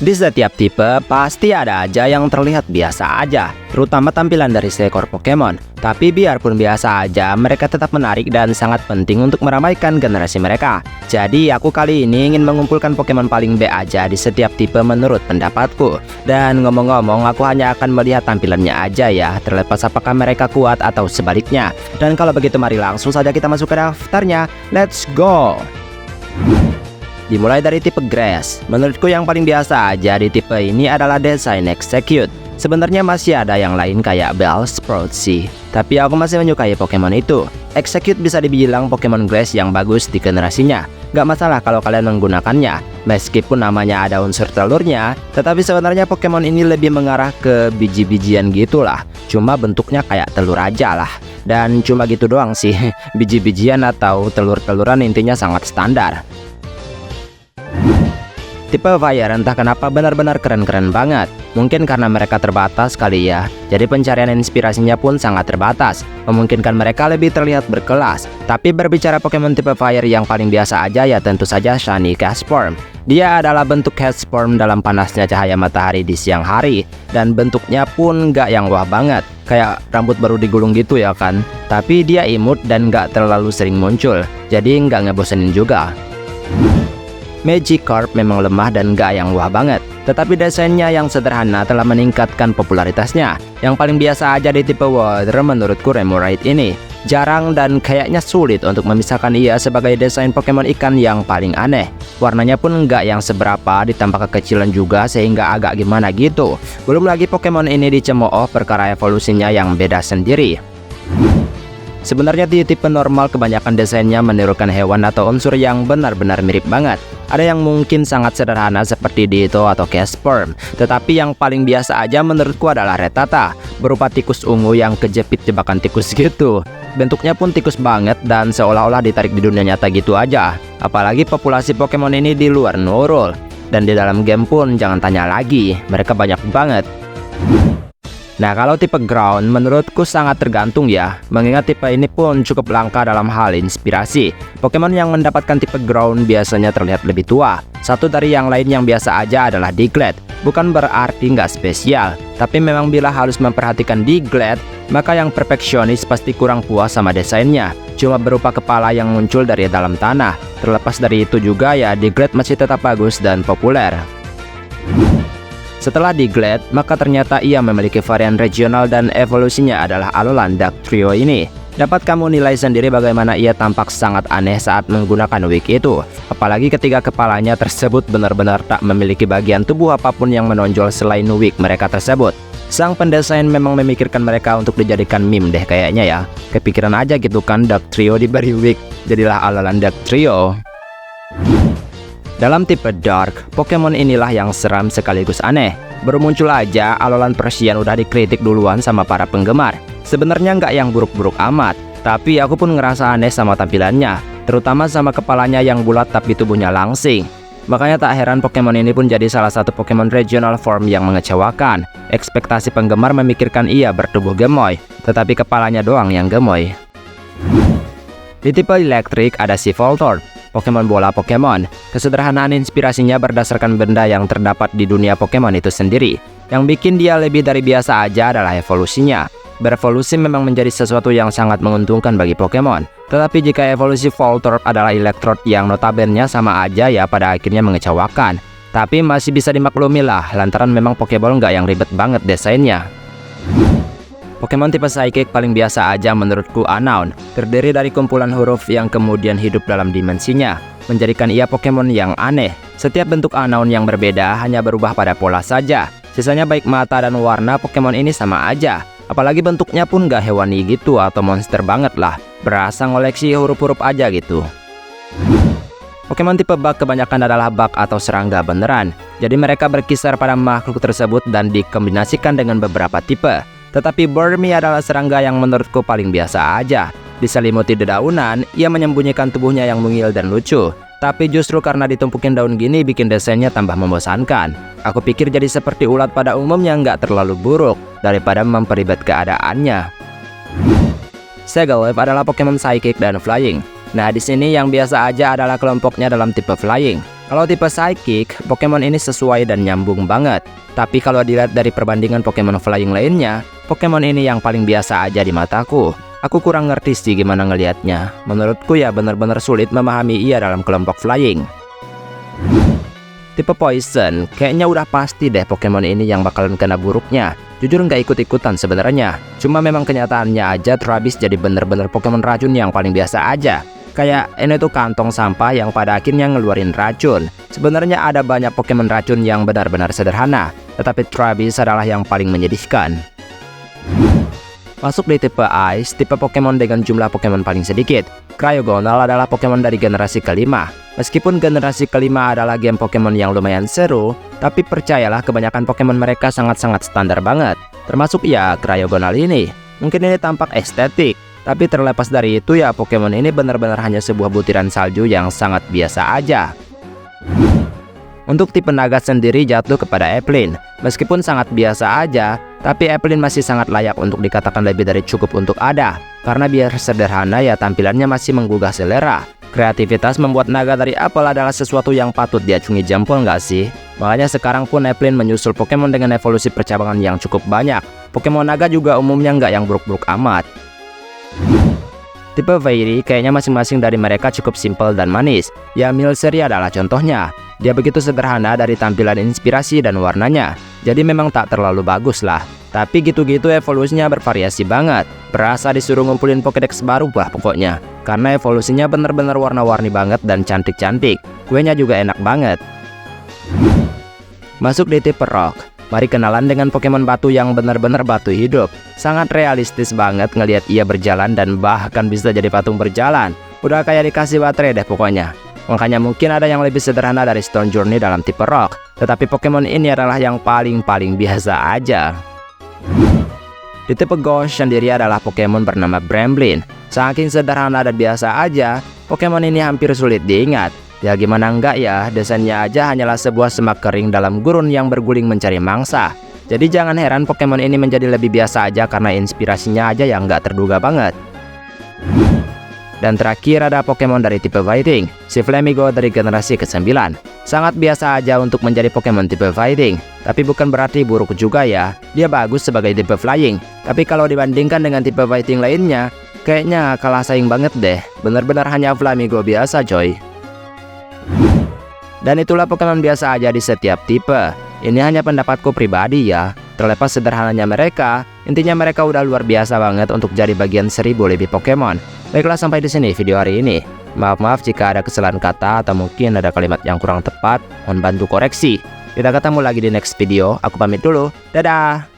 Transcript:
Di setiap tipe, pasti ada aja yang terlihat biasa aja, terutama tampilan dari seekor Pokemon. Tapi biarpun biasa aja, mereka tetap menarik dan sangat penting untuk meramaikan generasi mereka. Jadi aku kali ini ingin mengumpulkan Pokemon paling B aja di setiap tipe menurut pendapatku. Dan ngomong-ngomong, aku hanya akan melihat tampilannya aja ya, terlepas apakah mereka kuat atau sebaliknya. Dan kalau begitu mari langsung saja kita masuk ke daftarnya. Let's go! Dimulai dari tipe Grass. Menurutku yang paling biasa aja di tipe ini adalah desain Execute. Sebenarnya masih ada yang lain kayak Bellsprout sih, tapi aku masih menyukai Pokemon itu. Execute bisa dibilang Pokemon Grass yang bagus di generasinya. Gak masalah kalau kalian menggunakannya. Meskipun namanya ada unsur telurnya, tetapi sebenarnya Pokemon ini lebih mengarah ke biji-bijian gitulah. Cuma bentuknya kayak telur aja lah. Dan cuma gitu doang sih. Biji-bijian atau telur-teluran intinya sangat standar. Tipe Fire entah kenapa benar-benar keren-keren banget. Mungkin karena mereka terbatas kali ya. Jadi pencarian inspirasinya pun sangat terbatas, memungkinkan mereka lebih terlihat berkelas. Tapi berbicara Pokemon tipe Fire yang paling biasa aja ya tentu saja Shiny Castform. Dia adalah bentuk Castform dalam panasnya cahaya matahari di siang hari. Dan bentuknya pun nggak yang wah banget, kayak rambut baru digulung gitu ya kan. Tapi dia imut dan nggak terlalu sering muncul, jadi nggak ngebosenin juga. Magikarp memang lemah dan gak yang wah banget, tetapi desainnya yang sederhana telah meningkatkan popularitasnya. Yang paling biasa aja di tipe Water menurutku Remoraid ini. Jarang dan kayaknya sulit untuk memisahkan ia sebagai desain Pokemon ikan yang paling aneh. Warnanya pun nggak yang seberapa, ditambah kekecilan juga sehingga agak gimana gitu. Belum lagi Pokemon ini dicemooh perkara evolusinya yang beda sendiri. Sebenarnya di tipe normal kebanyakan desainnya menirukan hewan atau unsur yang benar-benar mirip banget. Ada yang mungkin sangat sederhana seperti Ditto atau Castform, tetapi yang paling biasa aja menurutku adalah Rattata, berupa tikus ungu yang kejepit jebakan tikus gitu. Bentuknya pun tikus banget dan seolah-olah ditarik di dunia nyata gitu aja. Apalagi populasi Pokemon ini di luar Nurul. Dan di dalam game pun jangan tanya lagi, mereka banyak banget. Nah kalau tipe Ground menurutku sangat tergantung ya, mengingat tipe ini pun cukup langka dalam hal inspirasi. Pokemon yang mendapatkan tipe Ground biasanya terlihat lebih tua. Satu dari yang lain yang biasa aja adalah Diglett. Bukan berarti nggak spesial, tapi memang bila harus memperhatikan Diglett, maka yang perfeksionis pasti kurang puas sama desainnya. Cuma berupa kepala yang muncul dari dalam tanah. Terlepas dari itu juga ya Diglett masih tetap bagus dan populer. Setelah Diglett, maka ternyata ia memiliki varian regional dan evolusinya adalah Alolan Dugtrio ini. Dapat kamu nilai sendiri bagaimana ia tampak sangat aneh saat menggunakan wig itu. Apalagi ketika kepalanya tersebut benar-benar tak memiliki bagian tubuh apapun yang menonjol selain wig mereka tersebut. Sang pendesain memang memikirkan mereka untuk dijadikan meme deh kayaknya ya. Kepikiran aja gitu kan Dugtrio diberi wig, jadilah Alolan Dugtrio. Dalam tipe Dark, Pokemon inilah yang seram sekaligus aneh. Baru muncul aja, Alolan Persian udah dikritik duluan sama para penggemar. Sebenarnya nggak yang buruk-buruk amat, tapi aku pun ngerasa aneh sama tampilannya, terutama sama kepalanya yang bulat tapi tubuhnya langsing. Makanya tak heran Pokemon ini pun jadi salah satu Pokemon regional form yang mengecewakan. Ekspektasi penggemar memikirkan ia bertubuh gemoy, tetapi kepalanya doang yang gemoy. Di tipe Electric ada si Voltorb, Pokemon bola Pokemon. Kesederhanaan inspirasinya berdasarkan benda yang terdapat di dunia Pokemon itu sendiri. Yang bikin dia lebih dari biasa aja adalah evolusinya. Berevolusi memang menjadi sesuatu yang sangat menguntungkan bagi Pokemon. Tetapi jika evolusi Voltorb adalah Electrode yang notabene sama aja ya pada akhirnya mengecewakan. Tapi masih bisa dimaklumi lah, lantaran memang Pokeball nggak yang ribet banget desainnya. Pokemon tipe Psychic paling biasa aja menurutku Unown, terdiri dari kumpulan huruf yang kemudian hidup dalam dimensinya, menjadikan ia Pokemon yang aneh. Setiap bentuk Unown yang berbeda hanya berubah pada pola saja. Sisanya baik mata dan warna Pokemon ini sama aja. Apalagi bentuknya pun gak hewani gitu atau monster banget lah, berasa ngoleksi huruf-huruf aja gitu. Pokemon tipe Bug kebanyakan adalah bug atau serangga beneran. Jadi mereka berkisar pada makhluk tersebut dan dikombinasikan dengan beberapa tipe. Tetapi Burmy adalah serangga yang menurutku paling biasa aja. Diselimuti dedaunan, ia menyembunyikan tubuhnya yang mungil dan lucu. Tapi justru karena ditumpukin daun gini bikin desainnya tambah membosankan. Aku pikir jadi seperti ulat pada umumnya nggak terlalu buruk, daripada memperibet keadaannya. Segalef adalah Pokemon Psychic dan Flying. Nah di sini yang biasa aja adalah kelompoknya dalam tipe Flying. Kalau tipe Psychic, Pokemon ini sesuai dan nyambung banget. Tapi kalau dilihat dari perbandingan Pokemon Flying lainnya, Pokemon ini yang paling biasa aja di mataku. Aku kurang ngerti sih gimana ngelihatnya. Menurutku ya benar-benar sulit memahami ia dalam kelompok Flying. Tipe Poison, kayaknya udah pasti deh Pokemon ini yang bakalan kena buruknya. Jujur nggak ikut-ikutan sebenarnya. Cuma memang kenyataannya aja Trabis jadi bener-bener Pokemon racun yang paling biasa aja. Kayak ini tuh kantong sampah yang pada akhirnya ngeluarin racun. Sebenarnya ada banyak Pokemon racun yang benar-benar sederhana, tetapi Trabis adalah yang paling menyedihkan. Masuk di tipe Ice, tipe Pokemon dengan jumlah Pokemon paling sedikit. Cryogonal adalah Pokemon dari generasi kelima. Meskipun generasi kelima adalah game Pokemon yang lumayan seru, tapi percayalah kebanyakan Pokemon mereka sangat-sangat standar banget. Termasuk ya Cryogonal ini. Mungkin ini tampak estetik, tapi terlepas dari itu ya Pokemon ini benar-benar hanya sebuah butiran salju yang sangat biasa aja. Untuk tipe naga sendiri jatuh kepada Applin. Meskipun sangat biasa aja, tapi Applin masih sangat layak untuk dikatakan lebih dari cukup untuk ada. Karena biar sederhana ya tampilannya masih menggugah selera. Kreativitas membuat naga dari apel adalah sesuatu yang patut diacungi jempol nggak sih? Makanya sekarang pun Applin menyusul Pokemon dengan evolusi percabangan yang cukup banyak. Pokemon naga juga umumnya nggak yang buruk-buruk amat. Tipe Fairy kayaknya masing-masing dari mereka cukup simpel dan manis. Ya Milcery adalah contohnya. Dia begitu sederhana dari tampilan, inspirasi, dan warnanya. Jadi memang tak terlalu bagus lah. Tapi gitu-gitu evolusinya bervariasi banget. Berasa disuruh ngumpulin Pokédex baru bah pokoknya. Karena evolusinya bener-bener warna-warni banget dan cantik-cantik. Kuenya juga enak banget. Masuk di tipe Rock. Mari kenalan dengan Pokemon batu yang benar-benar batu hidup. Sangat realistis banget ngelihat ia berjalan dan bahkan bisa jadi patung berjalan. Udah kayak dikasih baterai deh pokoknya. Makanya mungkin ada yang lebih sederhana dari Stone Journey dalam tipe Rock. Tetapi Pokemon ini adalah yang paling biasa aja. Di tipe Ghost sendiri adalah Pokemon bernama Bramblin. Saking sederhana dan biasa aja, Pokemon ini hampir sulit diingat. Ya gimana enggak ya, desainnya aja hanyalah sebuah semak kering dalam gurun yang berguling mencari mangsa. Jadi jangan heran Pokemon ini menjadi lebih biasa aja karena inspirasinya aja yang nggak terduga banget. Dan terakhir ada Pokemon dari tipe Fighting, si Flamigo dari generasi ke-9. Sangat biasa aja untuk menjadi Pokemon tipe Fighting, tapi bukan berarti buruk juga ya. Dia bagus sebagai tipe Flying, tapi kalau dibandingkan dengan tipe Fighting lainnya, kayaknya kalah saing banget deh. Bener-bener hanya Flamigo biasa coy. Dan itulah Pokemon biasa aja di setiap tipe. Ini hanya pendapatku pribadi ya. Terlepas sederhananya mereka, intinya mereka udah luar biasa banget untuk jadi bagian 1000 lebih Pokemon. Baiklah sampai di sini video hari ini. Maaf jika ada kesalahan kata atau mungkin ada kalimat yang kurang tepat, mohon bantu koreksi. Kita ketemu lagi di next video. Aku pamit dulu. Dadah.